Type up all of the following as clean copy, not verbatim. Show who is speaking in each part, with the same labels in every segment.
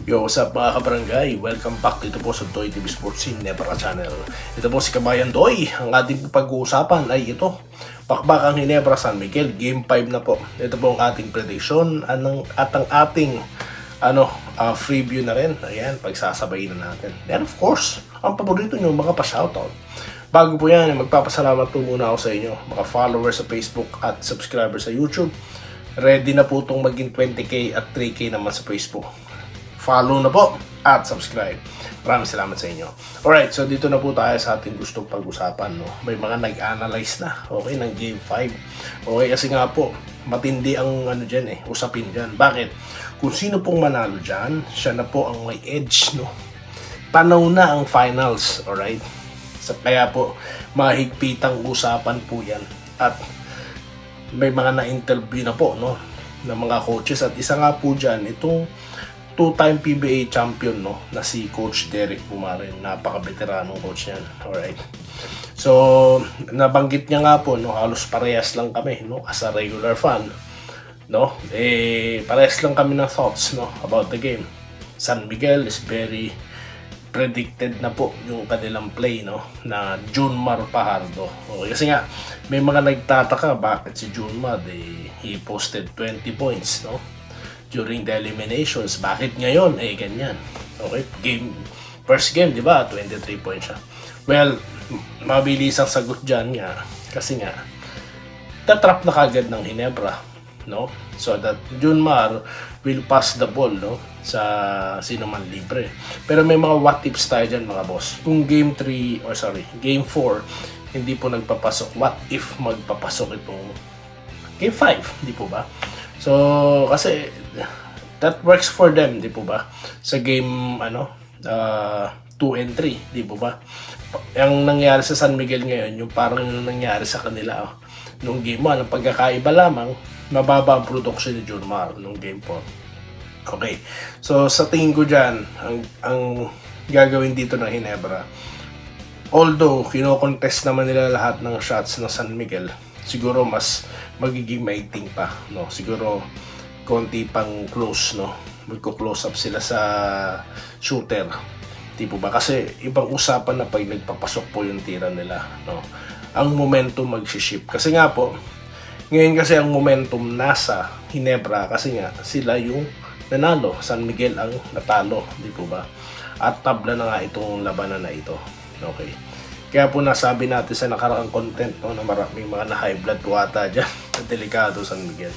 Speaker 1: Yo, what's up mga kabarangay? Welcome back dito po sa Doy TV Sports Hinebra Channel. Ito po si Kabayan Doy. Ang ating pag-uusapan ay ito. Bakbakang Hinebra San Miguel, Game 5 na po. Ito po ang ating prediction at ang ating preview na rin. Ayan, pagsasabayin na natin. And of course, ang paborito nyo mga pa-shoutout. Bago po yan, magpapasalamat po muna ako sa inyo, mga followers sa Facebook at subscribers sa YouTube. Ready na po itong maging 20k at 3k naman sa Facebook. Follow na po at subscribe. Maraming salamat sa inyo. Alright, so dito na po tayo sa ating gustong pag-usapan. No? May mga nag-analyze na, okay, ng Game 5. Okay, kasi nga po, matindi ang usapin dyan. Bakit? Kung sino pong manalo dyan, siya na po ang may edge. No? Tanaw na ang finals. Alright? So, kaya po, mahigpitang usapan po yan. At may mga na-interview na po, no? Ng mga coaches. At isa nga po dyan, itong two-time PBA champion, no, na si Coach Derek Pumarin. Napaka-veteranong coach yan. Alright. So, nabanggit niya nga po, no, halos parehas lang kami, no, as a regular fan. No? Parehas lang kami ng thoughts, no, about the game. San Miguel is very predicted na po yung kanilang play, no, na Junmar Fajardo. Okay, kasi nga, may mga nagtataka bakit si Junmar, he posted 20 points, no, during the eliminations. Bakit ngayon? Ganyan. Okay? First game, di ba? 23 points siya. Well, mabilis ang sagot dyan nga. Kasi nga, tatrap na kagad ng Hinebra. No? So that Junmar will pass the ball, no, sa sino man libre. Pero may mga what ifs tayo dyan, mga boss. Kung game 4, hindi po nagpapasok. What if magpapasok itong game 5? Di po ba? So, kasi that works for them, di po ba? Sa game 2 and 3, di po ba? Ang nangyari sa San Miguel ngayon, yung parang yung nangyari sa kanila nung game 1, ang pagkakaiba lamang, mababa ang production ni Junmar nung game 4. Okay. So, sa tingin ko dyan, ang gagawin dito ng Hinebra, although kino-contest naman nila lahat ng shots ng San Miguel, siguro mas magiging maigting pa, no? Siguro konti pang close, no? Magko-close up sila sa shooter. Tipo ba? Kasi ibang usapan na pag nagpapasok po yung tira nila, no? Ang momentum mag-shift. Kasi nga po, ngayon kasi ang momentum nasa Hinebra kasi nga sila yung nanalo. San Miguel ang natalo, di po ba? At tabla na nga itong labanan na ito. Okay. Kaya po nasabi natin sa nakaraang content, no, na maraming mga na-high blood po ata dyan. Delikado San Miguel.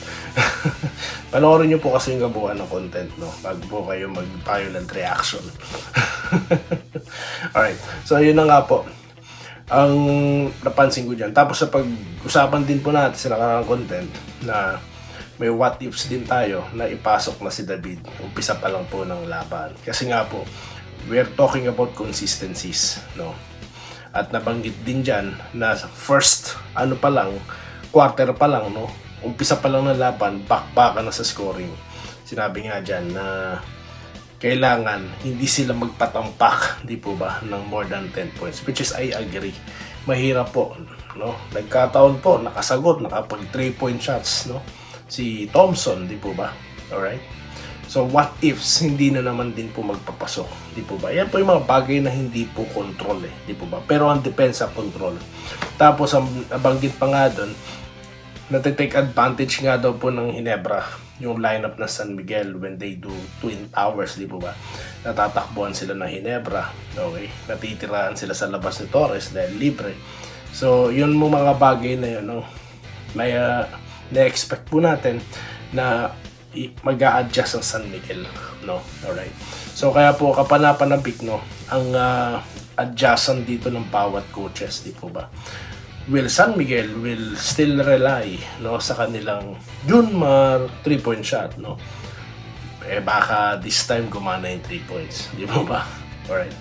Speaker 1: Panoorin nyo po kasi yung gabuan ng content, no, bago po kayo mag-violent reaction. Alright, so yun na nga po ang napansin ko dyan. Tapos sa pag-usapan din po natin sa nakaraang content na may what ifs din tayo na ipasok na si David. Umpisa pa lang po ng laban. Kasi nga po, we're talking about consistencies, no? At nabanggit din dyan na first, quarter pa lang, no? Umpisa pa lang ng laban, bakbakan na sa scoring. Sinabi nga dyan na kailangan hindi sila magpatampak, di po ba, ng more than 10 points. Which is, I agree. Mahirap po, no? Nagkataon po, nakasagot, nakapag 3-point shots, no? Si Thompson, di po ba? Alright? So, what ifs, hindi na naman din po magpapasok. Di po ba? Yan po yung mga bagay na hindi po control di po ba? Pero ang depends sa control. Tapos, ang nabanggit pa nga doon, natitake advantage nga daw po ng Hinebra, yung lineup na San Miguel when they do Twin Towers, di po ba? Natatakbuhan sila ng Hinebra. Okay? Natitiraan sila sa labas ni Torres dahil libre. So, yun mo mga bagay na yun, no? May na-expect po natin na mag-a-adjust ang San Miguel, no? Alright. So kaya po kapanapanabik, no, ang adjustment dito ng bawat coaches, di po ba? Will San Miguel will still rely, no, sa kanilang Junmar 3-point shot, no? Baka this time gumana yung 3 points, di po ba? Alright.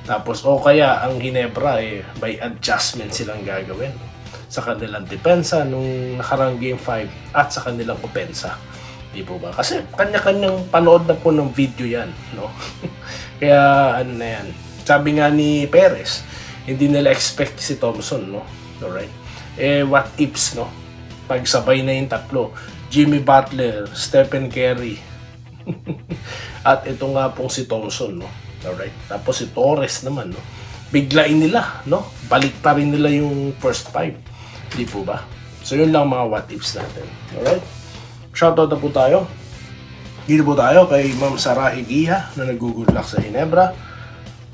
Speaker 1: Tapos o kaya ang Hinebra by adjustment silang gagawin sa kanilang depensa nung nakarang game 5 at sa kanilang opensa. Di po ba? Kasi kanya-kanyang panood na po ng video yan, no? Kaya na yan. Sabi nga ni Perez, hindi nila expect si Thompson, no? Alright. What ifs, no? Pagsabay na yung tatlo. Jimmy Butler, Stephen Curry, At ito nga pong si Thompson, no? Alright. Tapos si Torres naman, no? Biglain nila, no? Balikta rin nila yung first five. Di po ba? So yun lang mga what ifs natin. Alright? Shoutout na po tayo. Dito po tayo kay Ma'am Sarah Eguia na nag-good luck sa Ginebra.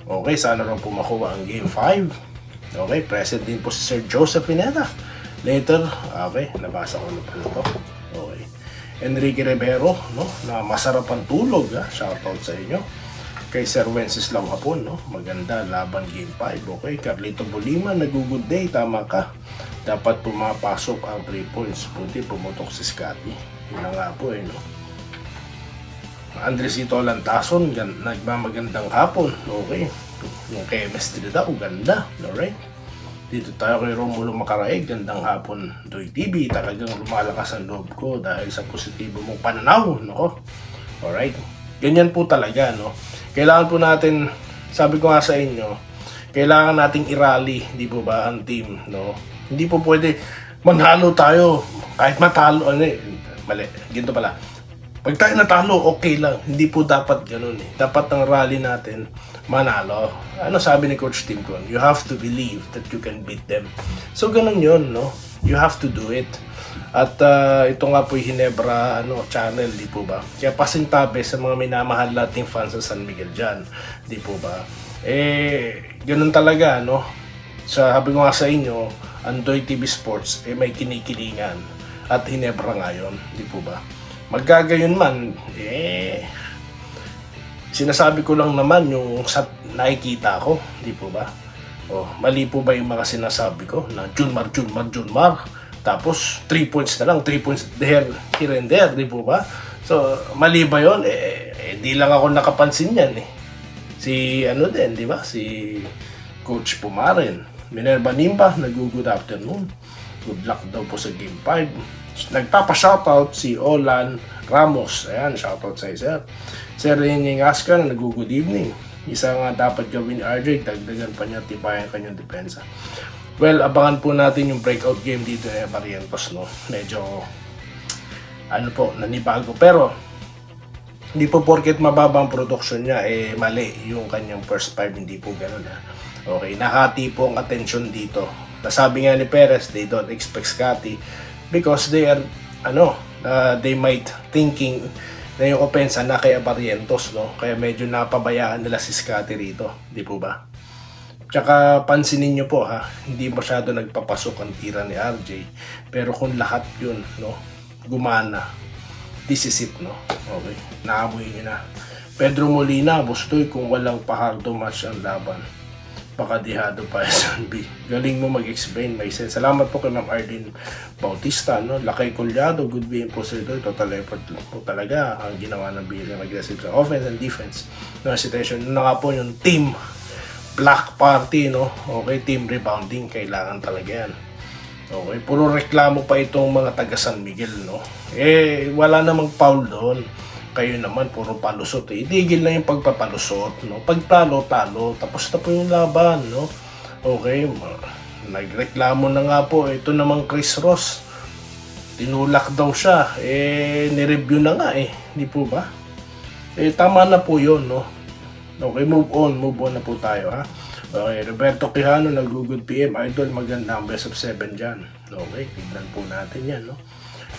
Speaker 1: Okay, sana rin po makuha ang Game 5. Okay, present din po si Sir Joseph Pineda. Later, okay, nabasa ko na pala ito. Okay. Enrique Rivero, no? Na masarap ang tulog, ha? Shoutout sa inyo. Kay Sir Wenceslao Hapon, no? Maganda, laban Game 5. Okay, Carlito Bolima, nag-good day, tama ka. Dapat pumapasok ang 3 points. Buti pumutok si Scotty. Yun na nga po, no? Andresito Lantason, nagmamagandang hapon. Okay. Yung chemistry daw, ganda. Alright. Dito tayo kay Romulo Macaraig, gandang hapon. Doy TV, talagang lumalakas ang loob ko dahil sa positibo mong pananaw. No? Alright. Ganyan po talaga, no? Kailangan po natin, sabi ko nga sa inyo, kailangan nating i-rally, di po ba, ang team, no? Hindi po pwede manalo tayo, kahit matalo, mali, ginto pala. Pag tayo natalo, okay lang. Hindi po dapat ganun eh. Dapat ang rally natin, manalo. Ano sabi ni Coach Tim Con? You have to believe that you can beat them. So ganun yun, no? You have to do it. At ito nga po yung Ginebra channel, di po ba? Kaya pasintabi sa mga minamahal nating fans sa San Miguel dyan. Di po ba? Ganun talaga, no? Sabi ko nga sa inyo, Andoy TV Sports, may kinikilingan. At Ginebra ngayon, di po ba? Magkagayon man, sinasabi ko lang naman yung sa nakikita ko, di po ba? Mali po ba yung mga sinasabi ko na Junmar, tapos 3 points na lang, 3 points here and there, di po ba? So, mali ba yun? Di lang ako nakapansin yan eh. Si di ba? Si Coach Pumaren. Minerva Nimba, good afternoon. Good luck daw po sa Game 5. Nagpapa-shoutout si Olan Ramos. Ayan, shoutout sa isa. Sir Renying Aska na good evening. Isa nga dapat gawin ni RJ, dagdagan pa niya tibayan kanyang depensa. Well, abangan po natin yung breakout game dito na Barrientos, no? Medyo, nanibago. Pero, hindi po porket mababa ang production niya, mali yung kanyang first 5, hindi po ganun, ha? Okay, nakati po ang attention dito. Nasabi nga ni Perez, they don't expect Scotty because they are, they might thinking na yung opensa na kay Barrientos, no? Kaya medyo napabayaan nila si Scotty rito, di po ba? Tsaka pansinin nyo po ha, hindi masyado nagpapasok ang tira ni RJ. Pero kung lahat yun, no, gumana, this is it, no? Okay, naamoy nyo na. Pedro Molina, Bustoy, kung walang pahardo match ang laban, baka dihado pa SNB. Galing mo mag-explain, may sense. Salamat po kay Ma'am Arlene Bautista, no? Lakay Collado, good being po sir ito. Total effort po talaga ang ginawa ng Billy mag-aggressive sa offense and defense. No situation na nga po yung team Black Party, no? Okay, team rebounding, kailangan talaga yan. Okay, puro reklamo pa itong mga taga San Miguel, no? Wala namang foul doon. Kayo naman, puro palusot eh. Itigil na yung pagpapalusot, no? Pagtalo, talo. Tapos na po yung laban, no? Okay, nagreklamo na nga po. Ito namang Chris Ross. Tinulak daw siya. Nireview na nga eh. Hindi po ba? Tama na po yun, no? Okay, move on na po tayo, ha? Okay, Roberto Quijano, nag-good PM. Idol, maganda ang best of 7 dyan. Okay, tignan po natin yan, no?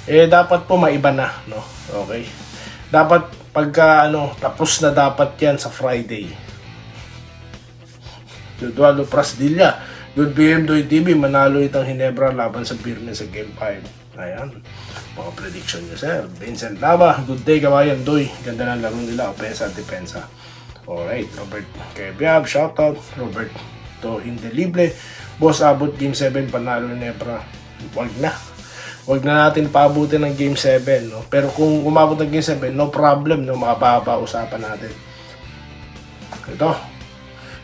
Speaker 1: Dapat po maiba na, no? Okay. Dapat pagka tapos na dapat yan sa Friday. Eduardo Prasdilla, good PM Doy TV, manalo itang Ginebra laban sa Birmen sa Game 5. Ayan, mga prediction nyo sir. Vincent Lava, good day kawayan Doy. Ganda ng laro nila, opensa at depensa. Alright, Robert Kebiab, shoutout. Robert to Indelible. Boss, abot Game 7, panalo Ginebra. Wag na natin paabutin ng Game 7, no? Pero kung umabot ng Game 7, no problem, no? Makapapa-usapan natin. Ito,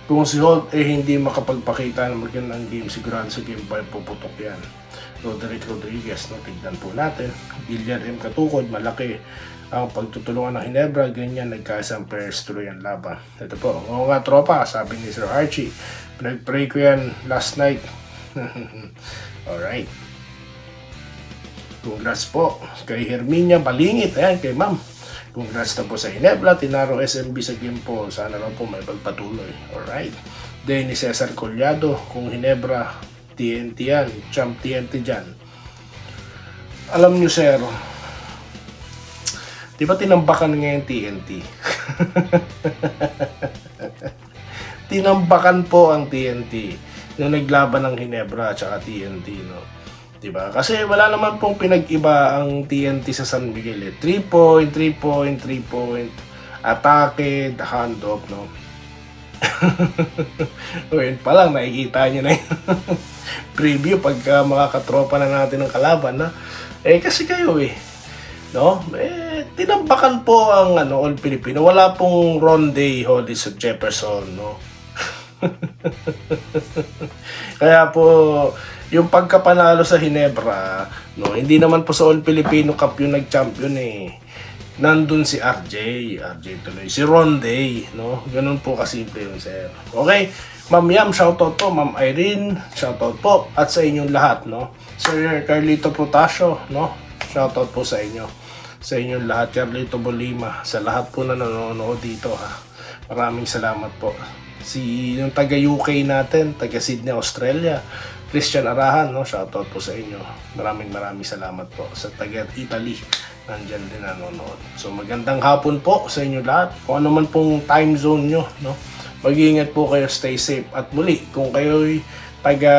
Speaker 1: kung si Holt hindi makapagpakita ng magandang game, sigurado sa Game 5 puputok yan. Roderick Rodriguez, no? Tignan po natin. Billiard M. Katukod, malaki ang pagtutulungan ng Ginebra, ganyan nagkaisang pairs tuloy ang laban. Ito po, oo nga tropa, sabi ni Sir Archie, nag-pray ko yan last night. Alright. Congrats po kay Herminia Balingit, ayan, kay Ma'am Congrats na po sa Ginebra, Tinaro SMB sa Gimpo. Sana lang po may pagpatuloy. Alright. Denny Cesar Collado, kung Ginebra, TNT yan. Champ TNT dyan. Alam nyo sir, di ba tinambakan ngayon TNT? Tinambakan po ang TNT nung naglaban ng Ginebra at saka TNT, no? Diba? Kasi wala naman pong pinag-iba ang TNT sa San Miguel. 3 point, atake, handoff, no? Ngayon pa lang, nakikita nyo na yung preview pagka makakatropa na natin ng kalaban, na kasi kayo no? Tinambakan po ang All Filipino. Wala pong Ronde Hollis at Jefferson, no? Kaya po yung pagkapanalo sa Ginebra, no, hindi naman po sa All Filipino Cup yung nag-champion Nandun si RJ tuloy, si Ronde, no? Ganun po kasimple yun, sir. Okay, Ma'am Yam, shoutout po. Ma'am Irene, shoutout po. At sa inyong lahat, no? Sir Carlito Protasio, no? Shoutout po sa inyo. Sa inyong lahat, Carlito Bolima, sa lahat po na nanonood dito, ha. Maraming salamat po. Yung taga UK natin, taga Sydney, Australia, Christian Arahan, no? Shoutout po sa inyo. Maraming salamat po. Sa taga Italy, nandyan din nanonood. So magandang hapon po sa inyo lahat. Kung ano man pong time zone nyo, no? Mag-iingat po kayo, stay safe. At muli, kung kayo'y taga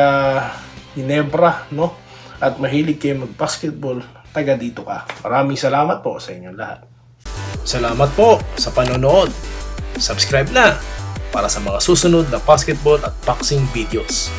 Speaker 1: Ginebra, no? At mahilig kayo mag-basketball, taga dito ka. Maraming salamat po sa inyo lahat. Salamat po sa panonood. Subscribe na para sa mga susunod na basketball at boxing videos.